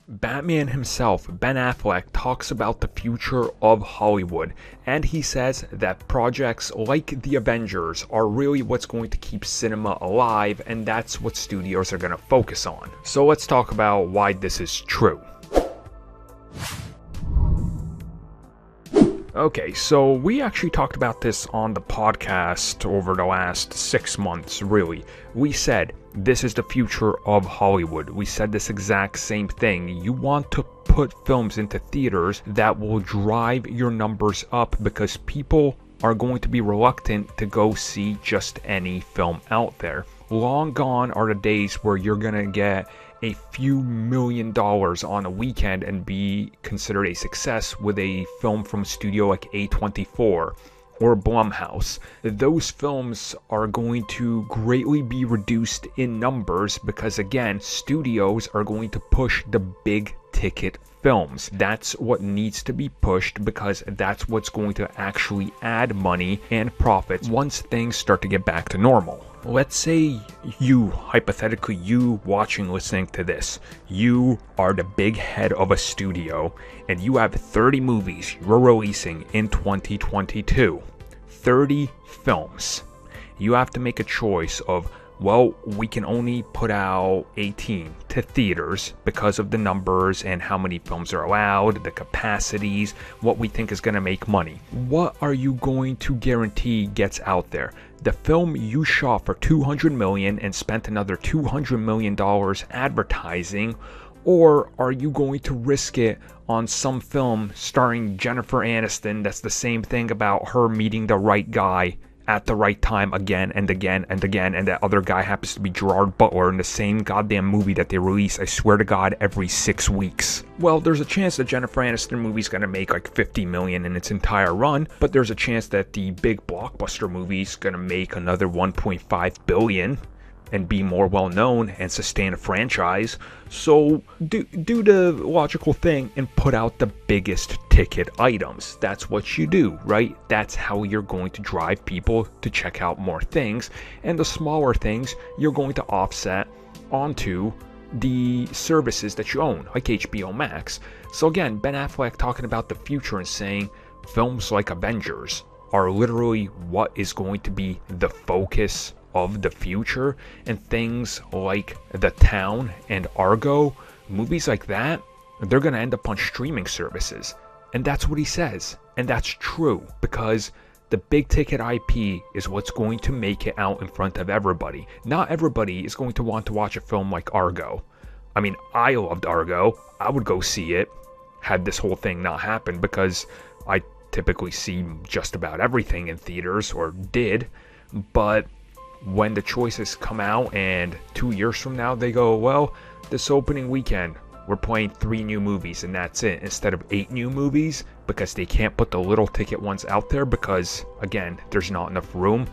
Batman himself, Ben Affleck, talks about the future of Hollywood, and he says that projects like the Avengers are really what's going to keep cinema alive, and that's what studios are going to focus on. So let's talk about why this is true. Okay, so we actually talked about this on the podcast over the last 6 months, really. We said, this is the future of Hollywood. We said this exact same thing. You want to put films into theaters that will drive your numbers up because people are going to be reluctant to go see just any film out there. Long gone are the days where you're going to get a few $1 million on a weekend and be considered a success with a film from a studio like A24 or Blumhouse. Those films are going to greatly be reduced in numbers because, again, studios are going to push the big ticket films. That's what needs to be pushed because that's what's going to actually add money and profits once things start to get back to normal. Let's say you, hypothetically, you watching, listening to this, you are the big head of a studio and you have 30 movies you're releasing in 2022. 30 films. You have to make a choice of, well, we can only put out 18 to theaters because of the numbers and how many films are allowed, the capacities, what we think is going to make money. What are you going to guarantee gets out there? The film you shot for $200 million and spent another $200 million advertising, or are you going to risk it on some film starring Jennifer Aniston that's the same thing about her meeting the right guy at the right time again and again and again, and that other guy happens to be Gerard Butler in the same goddamn movie that they release, I swear to God, every 6 weeks? Well, there's a chance that Jennifer Aniston movie's gonna make like $50 million in its entire run, but there's a chance that the big blockbuster movie's gonna make another $1.5 billion and be more well-known and sustain a franchise. So do the logical thing and put out the biggest ticket items. That's what you do, right? That's how you're going to drive people to check out more things, and the smaller things you're going to offset onto the services that you own, like HBO Max. So again, Ben Affleck talking about the future and saying films like Avengers are literally what is going to be the focus of the future, and things like The Town and Argo, movies like that, they're going to end up on streaming services. And that's what he says. And that's true, because the big ticket IP is what's going to make it out in front of everybody. Not everybody is going to want to watch a film like Argo. I mean, I loved Argo. I would go see it had this whole thing not happened, because I typically see just about everything in theaters, or did. But when the choices come out and 2 years from now they go, well, this opening weekend we're playing 3 new movies and that's it, instead of 8 new movies, because they can't put the little ticket ones out there because, again, there's not enough room.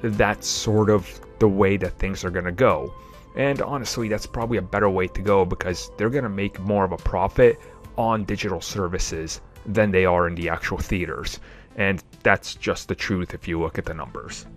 That's sort of the way that things are going to go. And honestly, that's probably a better way to go, because they're going to make more of a profit on digital services than they are in the actual theaters. And that's just the truth if you look at the numbers.